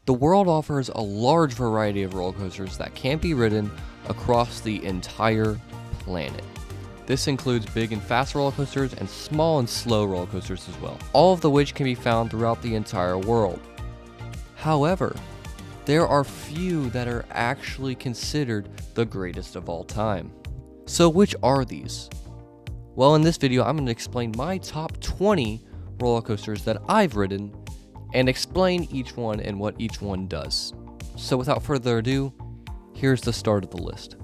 The world offers a large variety of roller coasters that can be ridden across the entire planet. This includes big and fast roller coasters and small and slow roller coasters as well, all of the which can be found throughout the entire world. However, there are few that are actually considered the greatest of all time. So which are these? Well, in this video, I'm going to explain my top 20 roller coasters that I've ridden and explain each one and what each one does. So without further ado, here's the start of the list.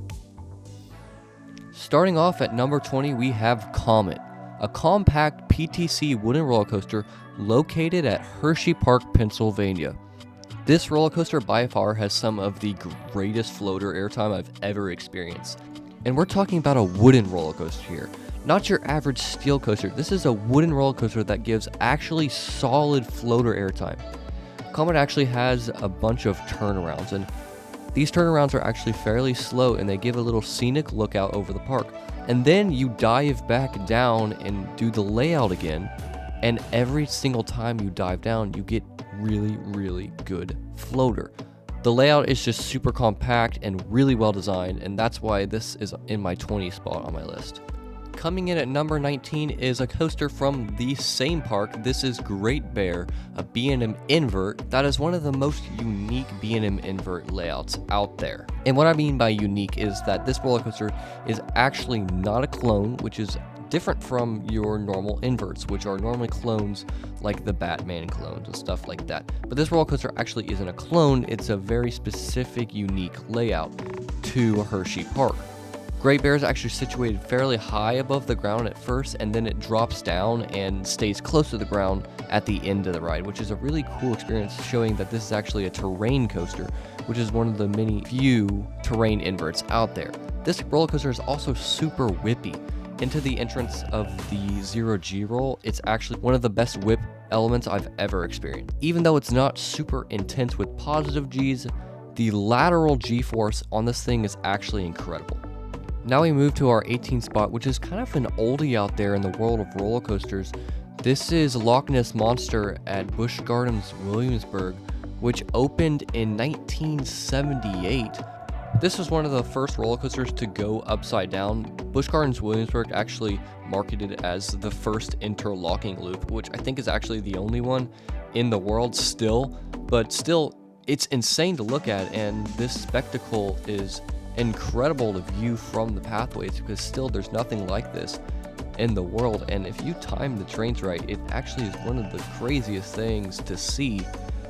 Starting off at number 20, we have Comet, a compact PTC wooden roller coaster located at Hershey Park, Pennsylvania. This roller coaster by far has some of the greatest floater airtime I've ever experienced. And we're talking about a wooden roller coaster here, not your average steel coaster. This is a wooden roller coaster that gives actually solid floater airtime. Comet actually has a bunch of turnarounds, and these turnarounds are actually fairly slow, and they give a little scenic lookout over the park. And then you dive back down and do the layout again, and every single time you dive down, you get really good floater. The layout is just super compact and really well designed, and that's why this is in my 20 spot on my list. Coming in at number 19 is a coaster from the same park. This is Great Bear, a B&M invert that is one of the most unique B&M invert layouts out there. And what I mean by unique is that this roller coaster is actually not a clone, which is different from your normal inverts, which are normally clones like the Batman clones and stuff like that. But this roller coaster actually isn't a clone, it's a very specific, unique layout to Hershey Park. Great Bear is actually situated fairly high above the ground at first, and then it drops down and stays close to the ground at the end of the ride, which is a really cool experience, showing that this is actually a terrain coaster, which is one of the many few terrain inverts out there. This roller coaster is also super whippy. Into the entrance of the Zero G roll, it's actually one of the best whip elements I've ever experienced. Even though it's not super intense with positive G's, the lateral G-force on this thing is actually incredible. Now we move to our 18th spot, which is kind of an oldie out there in the world of roller coasters. This is LochNess Monster at Busch Gardens, Williamsburg, which opened in 1978. This was one of the first roller coasters to go upside down. Busch Gardens Williamsburg actually marketed it as the first interlocking loop, which I think is actually the only one in the world still. But still, it's insane to look at, and this spectacle is incredible to view from the pathways, because still there's nothing like this in the world. And if you time the trains right, it actually is one of the craziest things to see,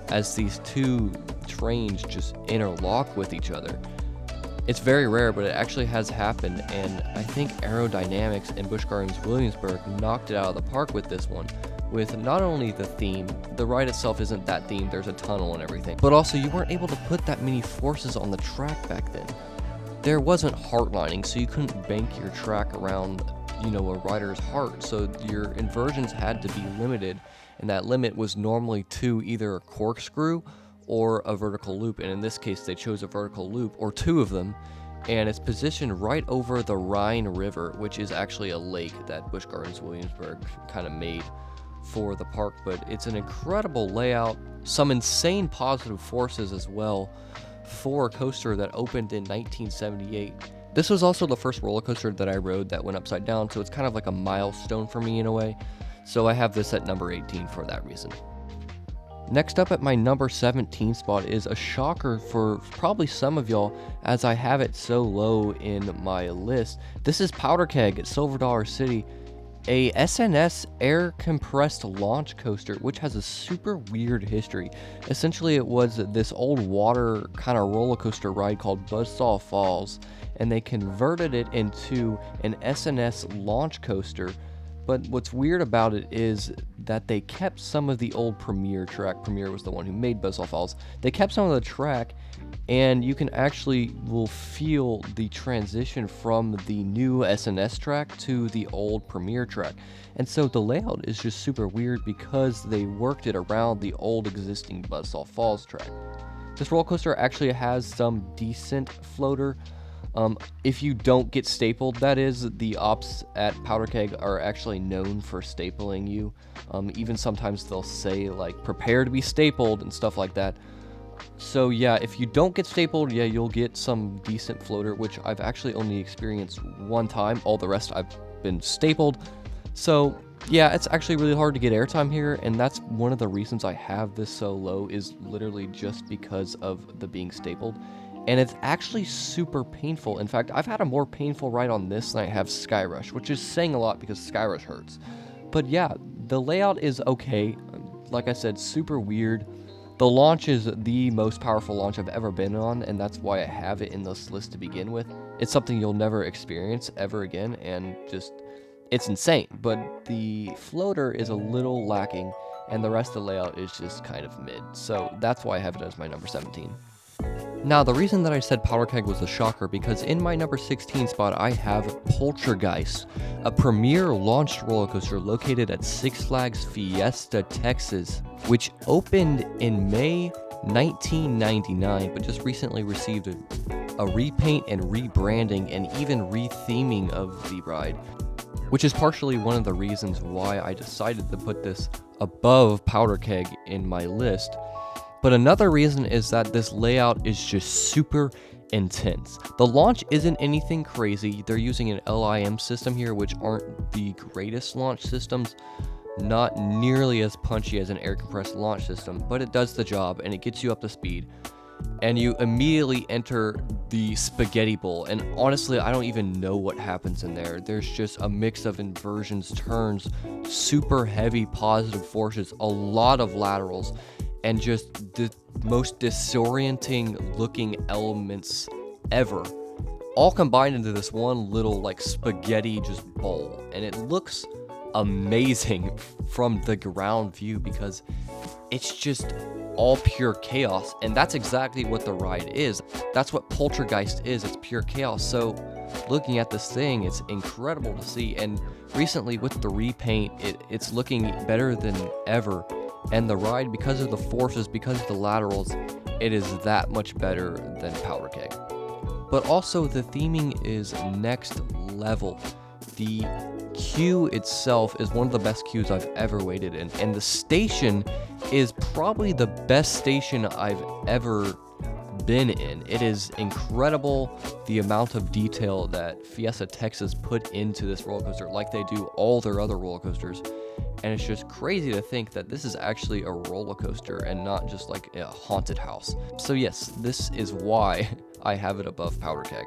as these two trains just interlock with each other. It's very rare, but it actually has happened, and I think Aerodynamics in Busch Gardens Williamsburg knocked it out of the park with this one, with not only the theme, the ride itself isn't that themed, there's a tunnel and everything, but also you weren't able to put that many forces on the track back then. There wasn't heartlining, so you couldn't bank your track around, a rider's heart, so your inversions had to be limited, and that limit was normally to either a corkscrew or a vertical loop, and in this case they chose a vertical loop, or two of them, and it's positioned right over the Rhine River, which is actually a lake that Busch Gardens Williamsburg kind of made for the park. But it's an incredible layout, some insane positive forces as well for a coaster that opened in 1978. This was also the first roller coaster that I rode that went upside down, so it's kind of like a milestone for me in a way, so I have this at number 18 for that reason. Next up at my number 17 spot is a shocker for probably some of y'all, as I have it so low in my list. This is PowderKeg at Silver Dollar City, a SNS air compressed launch coaster, which has a super weird history. Essentially, it was this old water kind of roller coaster ride called Buzzsaw Falls, and they converted it into an SNS launch coaster. But what's weird about it is that they kept some of the old Premier track. Premier was the one who made Buzzsaw Falls. They kept some of the track, and you can will feel the transition from the new SNS track to the old Premier track. And so the layout is just super weird because they worked it around the old existing Buzzsaw Falls track. This roller coaster actually has some decent floater. If you don't get stapled, that is, the ops at PowderKeg are actually known for stapling you. Even sometimes they'll say, like, prepare to be stapled and stuff like that. So yeah, if you don't get stapled, yeah, you'll get some decent floater, which I've actually only experienced one time. All the rest I've been stapled. So yeah, it's actually really hard to get airtime here, and that's one of the reasons I have this so low, is literally just because of the being stapled. And it's actually super painful. In fact, I've had a more painful ride on this than I have SkyRush, which is saying a lot because SkyRush hurts. But yeah, the layout is okay. Like I said, super weird. The launch is the most powerful launch I've ever been on, and that's why I have it in this list to begin with. It's something you'll never experience ever again, and just, it's insane. But the floater is a little lacking, and the rest of the layout is just kind of mid. So that's why I have it as my number 17. Now, the reason that I said PowderKeg was a shocker, because in my number 16 spot, I have Poltergeist, a premier launched roller coaster located at Six Flags Fiesta, Texas, which opened in May 1999, but just recently received a repaint and rebranding and even retheming of the ride, which is partially one of the reasons why I decided to put this above PowderKeg in my list. But another reason is that this layout is just super intense. The launch isn't anything crazy. They're using an LIM system here, which aren't the greatest launch systems. Not nearly as punchy as an air compressed launch system, but it does the job and it gets you up to speed. And you immediately enter the spaghetti bowl, and honestly, I don't even know what happens in there. There's just a mix of inversions, turns, super heavy positive forces, a lot of laterals, and just the most disorienting looking elements ever, all combined into this one little like spaghetti just bowl. And it looks amazing from the ground view because it's just all pure chaos, and that's exactly what the ride is. That's what Poltergeist is. It's pure chaos. So looking at this thing, it's incredible to see, and recently with the repaint, it's looking better than ever. And the ride, because of the forces, because of the laterals, it is that much better than PowderKeg. But also the theming is next level. The queue itself is one of the best queues I've ever waited in, and the station is probably the best station I've ever been in. It is incredible the amount of detail that Fiesta Texas put into this roller coaster, like they do all their other roller coasters. And it's just crazy to think that this is actually a roller coaster and not just like a haunted house. So yes, this is why I have it above PowderKeg.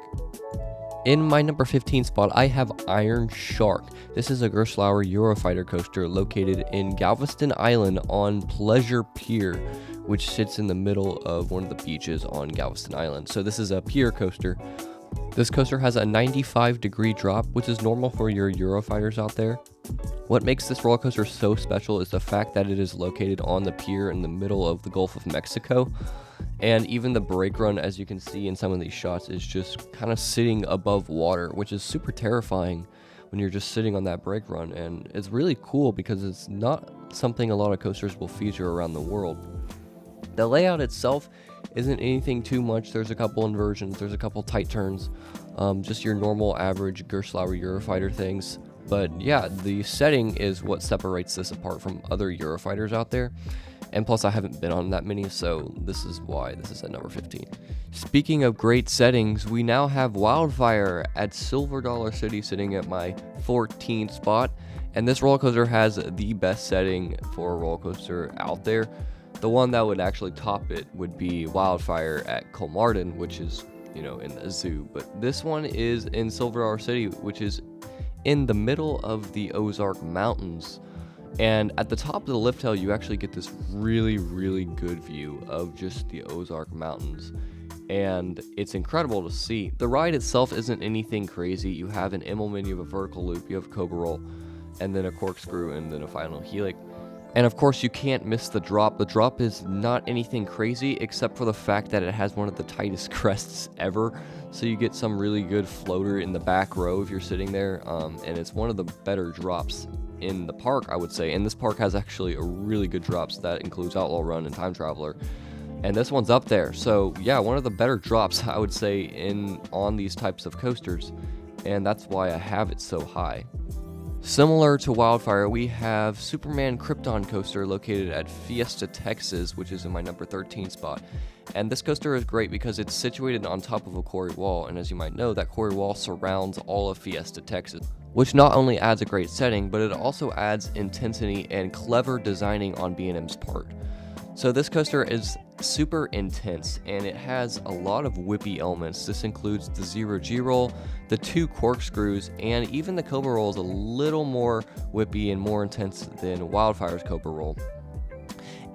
In my number 15 spot, I have Iron Shark. This is a Gerstlauer Eurofighter coaster located in Galveston Island on Pleasure Pier, which sits in the middle of one of the beaches on Galveston Island. So this is a pier coaster. This coaster has a 95-degree drop, which is normal for your Eurofighters out there. What makes this roller coaster so special is the fact that it is located on the pier in the middle of the Gulf of Mexico. And even the brake run, as you can see in some of these shots, is just kind of sitting above water, which is super terrifying when you're just sitting on that brake run. And it's really cool because it's not something a lot of coasters will feature around the world. The layout itself isn't anything too much. There's a couple inversions, there's a couple tight turns, just your normal average Gerstlauer Eurofighter things. But yeah, the setting is what separates this apart from other Eurofighters out there. And plus, I haven't been on that many, so this is why this is at number 15. Speaking of great settings, we now have Wildfire at Silver Dollar City sitting at my 14th spot. And this roller coaster has the best setting for a roller coaster out there. The one that would actually top it would be Wildfire at Colmartin, which is, in the zoo. But this one is in Silver Dollar City, which is in the middle of the Ozark Mountains. And at the top of the lift hill, you actually get this really, really good view of just the Ozark Mountains. And it's incredible to see. The ride itself isn't anything crazy. You have an Immelman, you have a vertical loop, you have a Cobra Roll, and then a corkscrew, and then a final helix. And of course, you can't miss the drop. The drop is not anything crazy, except for the fact that it has one of the tightest crests ever. So you get some really good floater in the back row if you're sitting there. And it's one of the better drops in the park, I would say. And this park has actually a really good drops that includes Outlaw Run and Time Traveler. And this one's up there. So yeah, one of the better drops, I would say, on these types of coasters. And that's why I have it so high. Similar to Wildfire, we have Superman Krypton coaster located at Fiesta, Texas, which is in my number 13 spot. And this coaster is great because it's situated on top of a quarry wall, and as you might know, that quarry wall surrounds all of Fiesta, Texas, which not only adds a great setting, but it also adds intensity and clever designing on B&M's part. So this coaster is super intense, and it has a lot of whippy elements. This includes the 0G roll, the 2 corkscrews, and even the Cobra roll is a little more whippy and more intense than Wildfire's Cobra roll.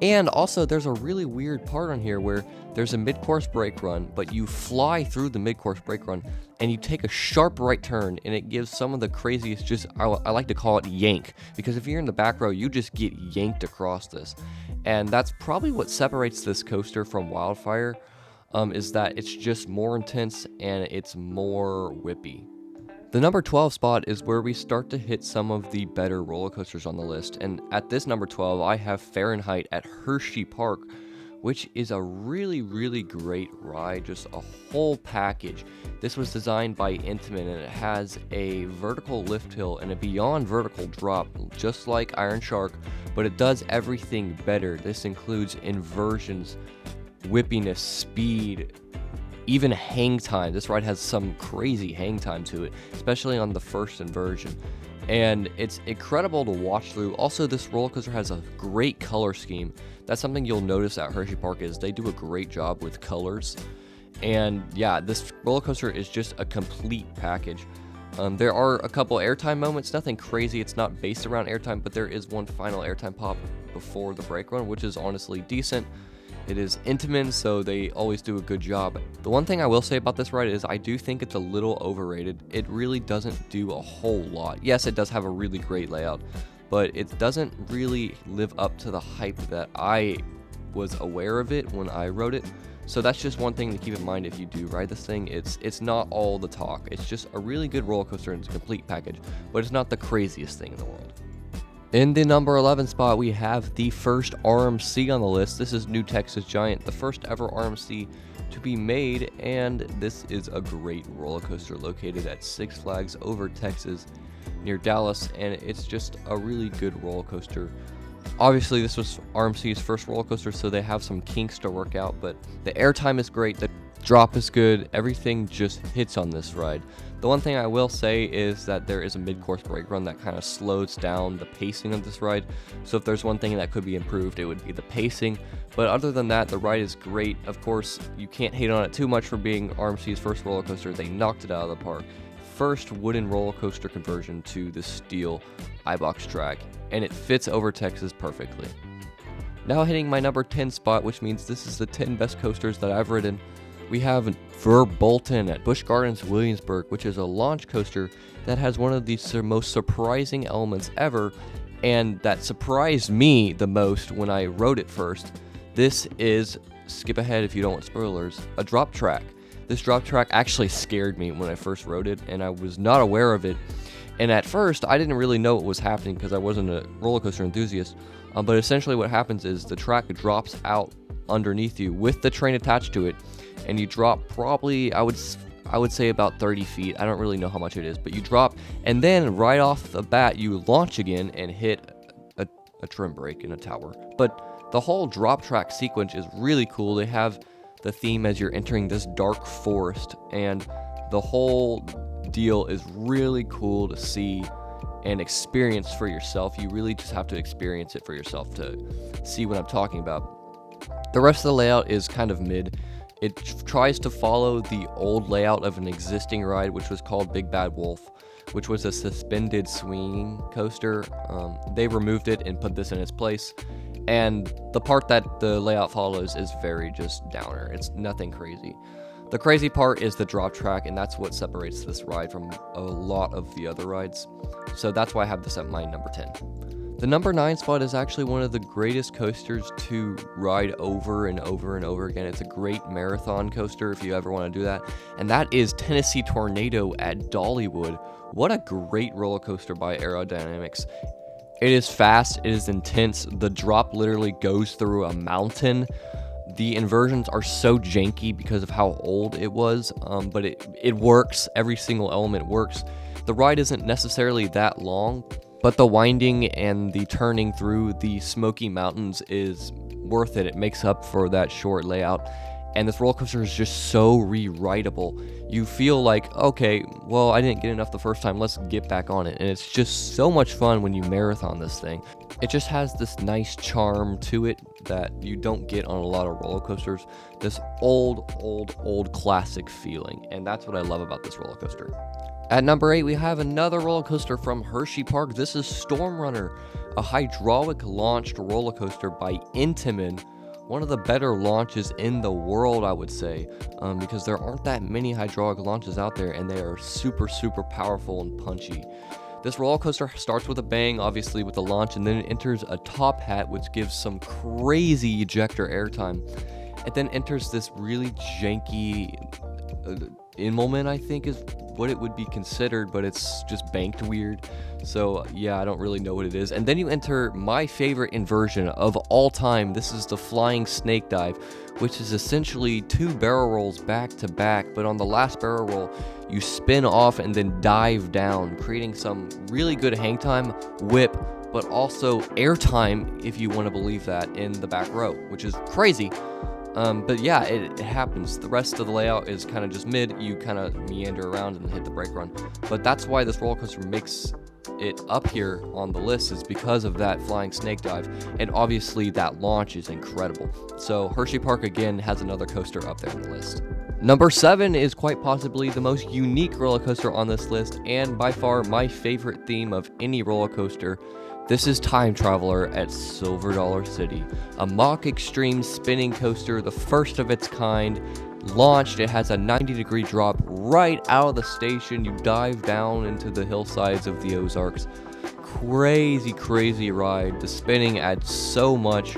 And also, there's a really weird part on here where there's a mid-course brake run, but you fly through the mid-course brake run, and you take a sharp right turn, and it gives some of the craziest, I like to call it yank, because if you're in the back row, you just get yanked across this. And that's probably what separates this coaster from Wildfire, is that it's just more intense and it's more whippy. The number 12 spot is where we start to hit some of the better roller coasters on the list, and at this number 12 I have Fahrenheit at Hershey Park, which is a really great ride, just a whole package. This was designed by Intamin, and it has a vertical lift hill and a beyond vertical drop, just like Iron Shark, but it does everything better. This includes inversions, whippiness, speed, even hang time. This ride has some crazy hang time to it, especially on the first inversion. And it's incredible to watch through. Also, this roller coaster has a great color scheme. That's something you'll notice at Hershey Park, is they do a great job with colors. And yeah, this roller coaster is just a complete package. There are a couple airtime moments, nothing crazy. It's not based around airtime, but there is one final airtime pop before the brake run, which is honestly decent. It is Intamin, so they always do a good job. The one thing I will say about this ride is I do think it's a little overrated. It really doesn't do a whole lot. Yes, it does have a really great layout, but it doesn't really live up to the hype that I was aware of it when I wrote it. So that's just one thing to keep in mind if you do ride this thing. It's not all the talk. It's just a really good roller coaster and it's a complete package, but it's not the craziest thing in the world. In the number 11 spot, we have the first RMC on the list. This is New Texas Giant, the first ever RMC to be made, and this is a great roller coaster located at Six Flags Over Texas near Dallas, and it's just a really good roller coaster. Obviously, this was RMC's first roller coaster, so they have some kinks to work out, but the airtime is great, the drop is good, everything just hits on this ride. The one thing I will say is that there is a mid-course brake run that kind of slows down the pacing of this ride. So if there's one thing that could be improved, it would be the pacing. But other than that, the ride is great. Of course, you can't hate on it too much for being RMC's first roller coaster. They knocked it out of the park. First wooden roller coaster conversion to the steel iBox track, and it fits over Texas perfectly. Now hitting my number 10 spot, which means this is the 10 best coasters that I've ridden. We have Verbolten at Busch Gardens Williamsburg, which is a launch coaster that has one of the most surprising elements ever, and that surprised me the most when I wrote it first. This is, skip ahead if you don't want spoilers, a drop track. This drop track actually scared me when I first wrote it, and I was not aware of it. And at first, I didn't really know what was happening because I wasn't a roller coaster enthusiast. But essentially what happens is the track drops out underneath you with the train attached to it, and you drop probably, I would say about 30 feet. I don't really know how much it is, but you drop, and then right off the bat, you launch again and hit a trim brake in a tower. But the whole drop track sequence is really cool. They have the theme as you're entering this dark forest, and the whole deal is really cool to see and experience for yourself. You really just have to experience it for yourself to see what I'm talking about. The rest of the layout is kind of mid. It tries to follow the old layout of an existing ride, which was called Big Bad Wolf, which was a suspended swinging coaster. They removed it and put this in its place, and the part that the layout follows is very just downer. It's nothing crazy. The crazy part is the drop track, and that's what separates this ride from a lot of the other rides. So that's why I have this at my number 10. The number 9 spot is actually one of the greatest coasters to ride over and over and over again. It's a great marathon coaster if you ever want to do that. And that is Tenensee Tornado at Dollywood. What a great roller coaster by Aerodynamics. It is fast, it is intense. The drop literally goes through a mountain. The inversions are so janky because of how old it was, but it works. Every single element works. The ride isn't necessarily that long, but the winding and the turning through the Smoky Mountains is worth it. It makes up for that short layout. And this roller coaster is just so rewritable. You feel like, okay, well, I didn't get enough the first time, let's get back on it. And it's just so much fun when you marathon this thing. It just has this nice charm to it that you don't get on a lot of roller coasters. This old classic feeling. And that's what I love about this roller coaster. At number 8, we have another roller coaster from Hershey Park. This is Storm Runner, a hydraulic launched roller coaster by Intamin. One of the better launches in the world, I would say, because there aren't that many hydraulic launches out there, and they are super powerful and punchy. This roller coaster starts with a bang, obviously, with the launch, and then it enters a top hat, which gives some crazy ejector airtime. It then enters this really janky in-moment, I think is what it would be considered, but it's just banked weird. So yeah, I don't really know what it is. And then you enter my favorite inversion of all time. This is the flying snake dive, which is essentially 2 barrel rolls back to back, but on the last barrel roll you spin off and then dive down, creating some really good hang time, whip, but also air time, if you want to believe that, in the back row, which is crazy. But yeah, it happens. The rest of the layout is kind of just mid. You kind of meander around and hit the brake run. But that's why this roller coaster makes it up here on the list, is because of that flying snake dive. And obviously that launch is incredible. So Hershey Park again has another coaster up there on the list. Number 7 is quite possibly the most unique roller coaster on this list, and by far my favorite theme of any roller coaster. This is Time Traveler at Silver Dollar City, a mock extreme spinning coaster, the first of its kind. Launched, it has a 90-degree drop right out of the station. You dive down into the hillsides of the Ozarks. Crazy ride. The spinning adds so much,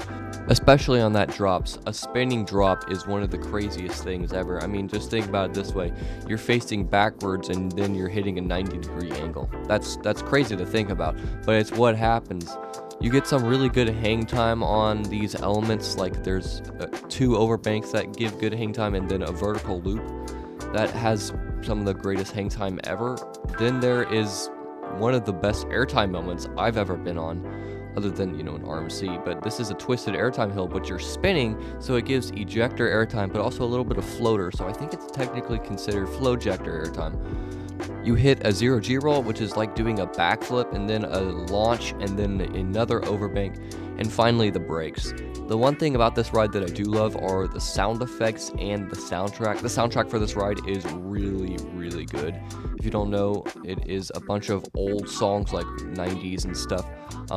especially on that drops. A spinning drop is one of the craziest things ever. I mean, just think about it this way. You're facing backwards and then you're hitting a 90-degree angle. That's crazy to think about, but it's what happens. You get some really good hang time on these elements, like there's 2 overbanks that give good hang time, and then a vertical loop that has some of the greatest hang time ever. Then there is one of the best airtime moments I've ever been on, other than, you know, an RMC, but this is a twisted airtime hill, but you're spinning, so it gives ejector airtime, but also a little bit of floater, so I think it's technically considered flowjector airtime. You hit a 0G roll, which is like doing a backflip, and then a launch, and then another overbank, and finally the brakes. The one thing about this ride that I do love are the sound effects and the soundtrack. The soundtrack for this ride is really good. If you don't know, it is a bunch of old songs like 90s and stuff,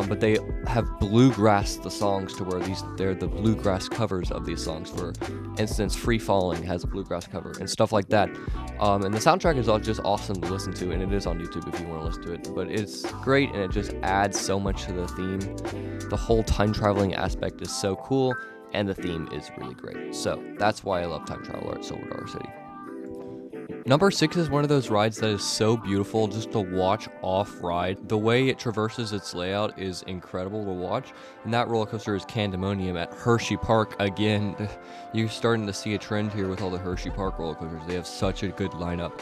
but they have bluegrass the songs to where they're the bluegrass covers of these songs. For instance, Free Falling has a bluegrass cover and stuff like that. And the soundtrack is just awesome to listen to, and it is on YouTube if you want to listen to it. But it's great, and it just adds so much to the theme. The whole time traveling aspect is so cool, and the theme is really great. So that's why I love Time Traveler at Silver Dollar City. Number 6 is one of those rides that is so beautiful just to watch off-ride. The way it traverses its layout is incredible to watch, and that roller coaster is Candymonium at Hershey Park. Again, you're starting to see a trend here with all the Hershey Park roller coasters. They have such a good lineup,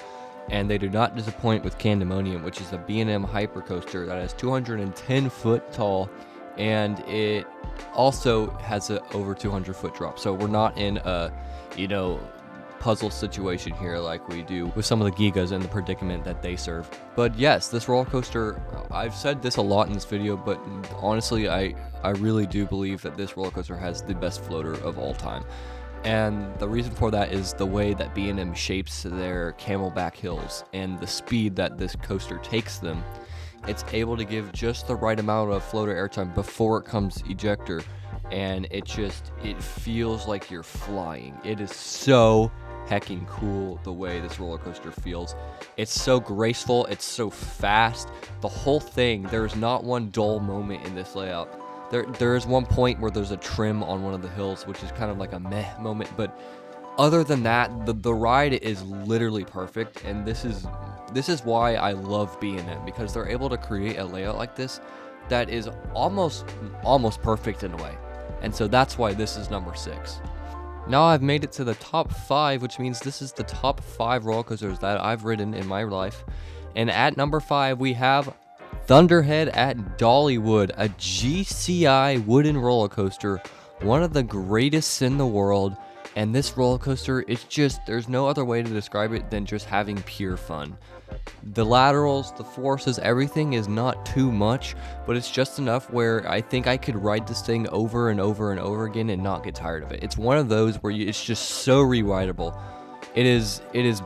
and they do not disappoint with Candymonium, which is a B&M hypercoaster that is 210 foot tall, and it also has a over 200 foot drop. So we're not in a, puzzle situation here like we do with some of the Gigas and the predicament that they serve. But yes, this roller coaster, I've said this a lot in this video, but honestly, I really do believe that this roller coaster has the best floater of all time. And the reason for that is the way that B&M shapes their camelback hills and the speed that this coaster takes them. It's able to give just the right amount of floater airtime before it comes ejector, and it feels like you're flying. It is so hecking cool the way this roller coaster feels. It's so graceful, it's so fast. The whole thing, there's not one dull moment in this layout. There is one point where there's a trim on one of the hills, which is kind of like a meh moment, but other than that, the ride is literally perfect, and this is why I love B&M, because they're able to create a layout like this that is almost perfect in a way. And so that's why this is number 6. Now I've made it to the top 5, which means this is the top 5 roller coasters that I've ridden in my life. And at number 5, we have Thunderhead at Dollywood, a GCI wooden roller coaster, one of the greatest in the world. And this roller coaster, it's just, there's no other way to describe it than just having pure fun. The laterals, the forces, everything is not too much, but it's just enough where I think I could ride this thing over and over and over again and not get tired of it. It's one of those where it's just so re-rideable. It is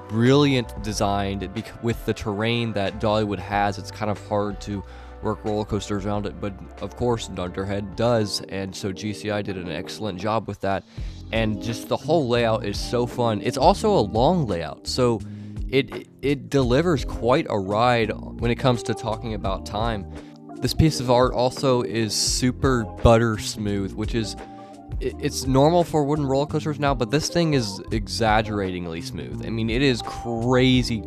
brilliant designed with the terrain that Dollywood has. It's kind of hard to work roller coasters around it, but of course Thunderhead does, and so GCI did an excellent job with that. And just the whole layout is so fun. It's also a long layout, so it delivers quite a ride when it comes to talking about time. This piece of art also is super butter smooth, which is it's normal for wooden roller coasters now, but this thing is exaggeratingly smooth. I mean, it is crazy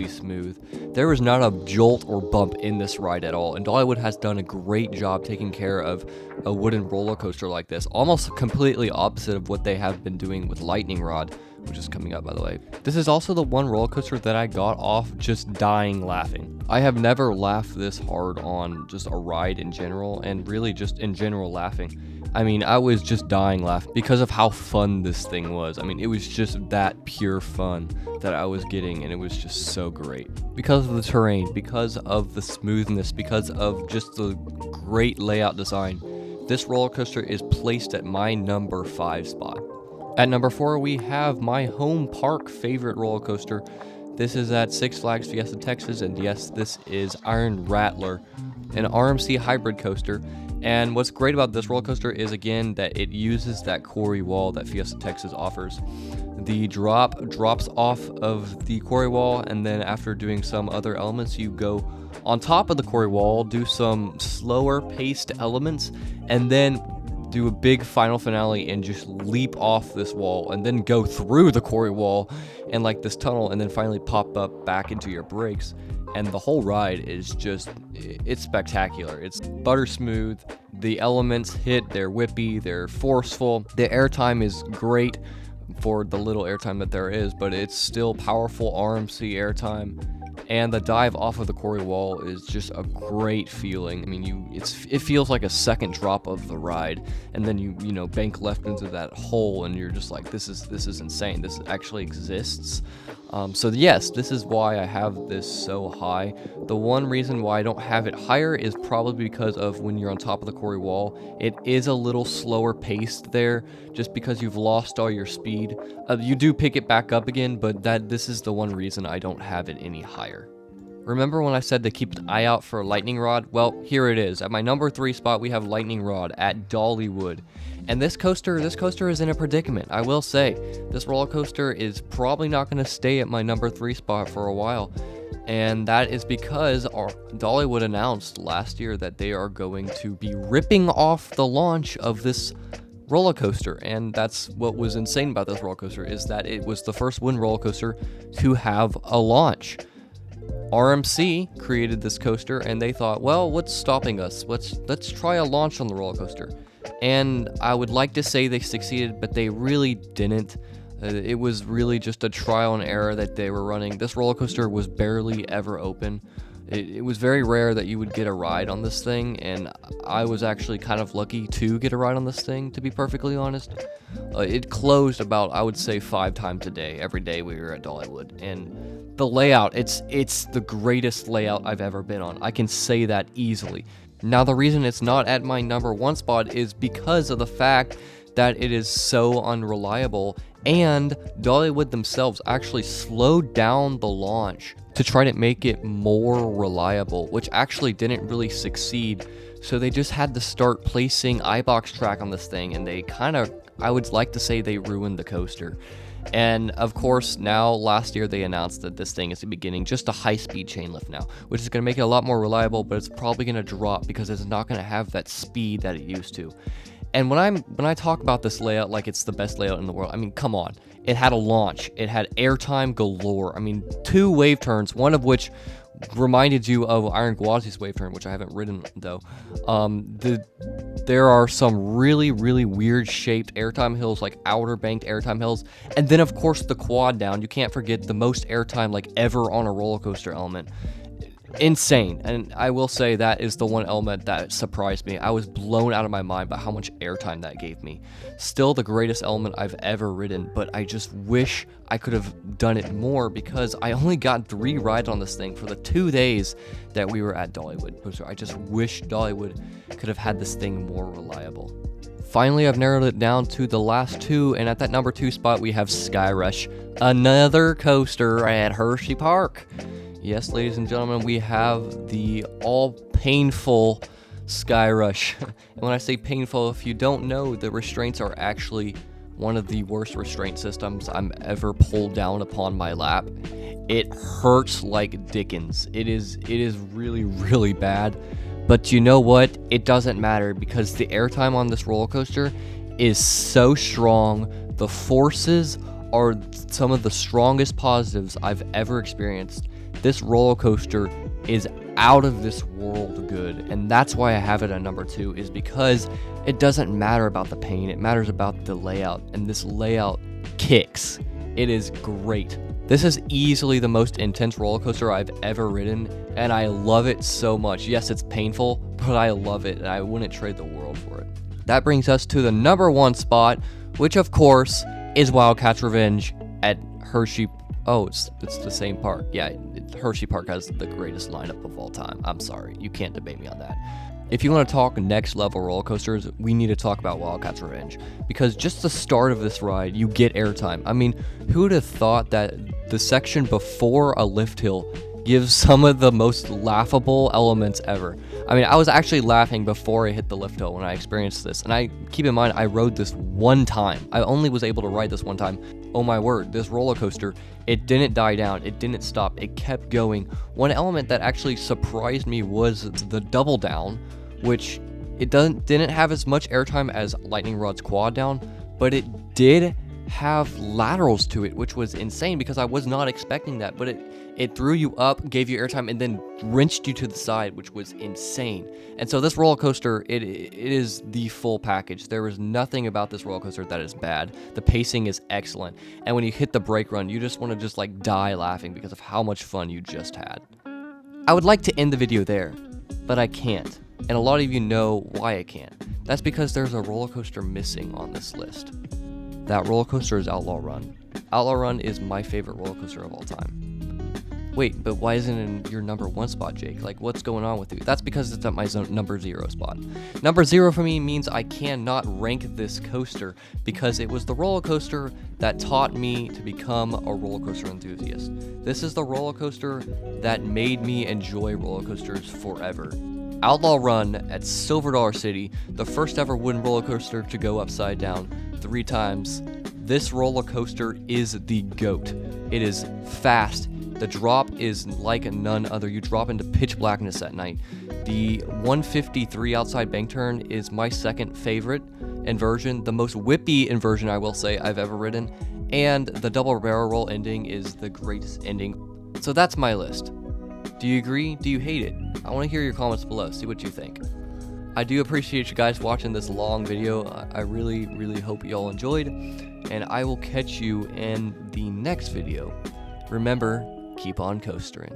smooth. There is not a jolt or bump in this ride at all, and Dollywood has done a great job taking care of a wooden roller coaster like this, almost completely opposite of what they have been doing with Lightning Rod, which is coming up, by the way. This is also the one roller coaster that I got off just dying laughing. I have never laughed this hard on just a ride in general, and really just in general laughing. I mean, I was just dying laughing because of how fun this thing was. I mean, it was just that pure fun that I was getting, and it was just so great. Because of the terrain, because of the smoothness, because of just the great layout design, this roller coaster is placed at my number 5 spot. At number 4, we have my home park favorite roller coaster. This is at Six Flags Fiesta Texas, and yes, this is Iron Rattler, an RMC hybrid coaster. And what's great about this roller coaster is, again, that it uses that quarry wall that Fiesta Texas offers. The drop drops off of the quarry wall, and then after doing some other elements, you go on top of the quarry wall, do some slower paced elements, and then do a big final finale and just leap off this wall and then go through the quarry wall and like this tunnel, and then finally pop up back into your brakes. And the whole ride is just, it's spectacular. It's butter smooth. The elements hit, they're whippy, they're forceful. The airtime is great for the little airtime that there is, but it's still powerful RMC airtime. And the dive off of the quarry wall is just a great feeling. I mean, it feels like a second drop of the ride, and then you bank left into that hole, and you're just like, this is insane. This actually exists. So yes, this is why I have this so high. The one reason why I don't have it higher is probably because of when you're on top of the quarry wall, it is a little slower paced there, just because you've lost all your speed. You do pick it back up again, but this is the one reason I don't have it any higher. Remember when I said to keep an eye out for Lightning Rod? Well, here it is. At my number 3 spot, we have Lightning Rod at Dollywood. And this coaster is in a predicament, I will say. This roller coaster is probably not going to stay at my number 3 spot for a while. And that is because Dollywood announced last year that they are going to be ripping off the launch of this roller coaster. And that's what was insane about this roller coaster, is that it was the first wooden roller coaster to have a launch. RMC created this coaster, and they thought, well, what's stopping us? Let's try a launch on the roller coaster. And I would like to say they succeeded, but they really didn't. It was really just a trial and error that they were running. This roller coaster was barely ever open. It was very rare that you would get a ride on this thing, and I was actually kind of lucky to get a ride on this thing, to be perfectly honest. It closed about, I would say, 5 times a day, every day we were at Dollywood. And the layout, it's the greatest layout I've ever been on. I can say that easily. Now, the reason it's not at my number 1 spot is because of the fact that it is so unreliable, and Dollywood themselves actually slowed down the launch to try to make it more reliable, which actually didn't really succeed. So they just had to start placing iBox track on this thing, and they kind of, I would like to say, they ruined the coaster. And of course, now last year they announced that this thing is beginning just a high-speed chain lift now, which is going to make it a lot more reliable, but it's probably going to drop because it's not going to have that speed that it used to. And when I talk about this layout like it's the best layout in the world, I mean, come on. It had a launch. It had airtime galore. I mean, 2 wave turns, one of which reminded you of Iron Gwazi's wave turn, which I haven't ridden, though. There are some really, really weird-shaped airtime hills, like outer banked airtime hills. And then, of course, the quad down. You can't forget the most airtime, like, ever on a roller coaster element. insane. And I will say that is the one element that surprised me. I was blown out of my mind by how much airtime that gave me. Still the greatest element I've ever ridden, but I just wish I could have done it more because I only got 3 rides on this thing for the 2 days that we were at Dollywood. So I just wish Dollywood could have had this thing more reliable. Finally, I've narrowed it down to the last 2, and at that number 2 spot, we have SkyRush, another coaster at Hershey Park. Yes, ladies and gentlemen, we have the all-painful SkyRush. And when I say painful, if you don't know, the restraints are actually one of the worst restraint systems I'm ever pulled down upon my lap. It hurts like Dickens. It is really, really bad. But you know what? It doesn't matter because the airtime on this roller coaster is so strong. The forces are some of the strongest positives I've ever experienced. This roller coaster is out of this world good, and that's why I have it at number 2, is because it doesn't matter about the pain, it matters about the layout, and this layout kicks. It is great. This is easily the most intense roller coaster I've ever ridden, and I love it so much. Yes, it's painful, but I love it, and I wouldn't trade the world for it. That brings us to the number 1 spot, which of course is Wildcat's Revenge at Hershey. Oh, it's the same park. Yeah, Hershey Park has the greatest lineup of all time. I'm sorry, you can't debate me on that. If you want to talk next level roller coasters, we need to talk about Wildcat's Revenge, because just the start of this ride, you get airtime. I mean, who would have thought that the section before a lift hill gives some of the most laughable elements ever? I mean, I was actually laughing before I hit the lift hill when I experienced this, and I keep in mind I rode this one time. I only was able to ride this one time. Oh my word, this roller coaster, it didn't die down, it didn't stop, it kept going. One element that actually surprised me was the double down, which it didn't have as much airtime as Lightning Rod's quad down, but it did have laterals to it, which was insane because I was not expecting that. But it threw you up, gave you airtime, and then wrenched you to the side, which was insane. And so this roller coaster, it is the full package. There is nothing about this roller coaster that is bad. The pacing is excellent, and when you hit the brake run, you just want to just like die laughing because of how much fun you just had. I would like to end the video there, but I can't. And a lot of you know why I can't. That's because there's a roller coaster missing on this list. That roller coaster is Outlaw Run. Outlaw Run is my favorite roller coaster of all time. Wait, but why isn't it in your number 1 spot, Jake? Like, what's going on with you? That's because it's at my number 0 spot. Number 0 for me means I cannot rank this coaster because it was the roller coaster that taught me to become a roller coaster enthusiast. This is the roller coaster that made me enjoy roller coasters forever. Outlaw Run at Silver Dollar City, the first ever wooden roller coaster to go upside down 3 times. This roller coaster is the GOAT. It is fast. The drop is like none other. You drop into pitch blackness at night. The 153 outside bank turn is my second favorite inversion, the most whippy inversion I will say I've ever ridden, and the double barrel roll ending is the greatest ending. So that's my list. Do you agree? Do you hate it? I want to hear your comments below, see what you think. I do appreciate you guys watching this long video. I really, really hope you all enjoyed, and I will catch you in the next video. Remember, keep on coastering.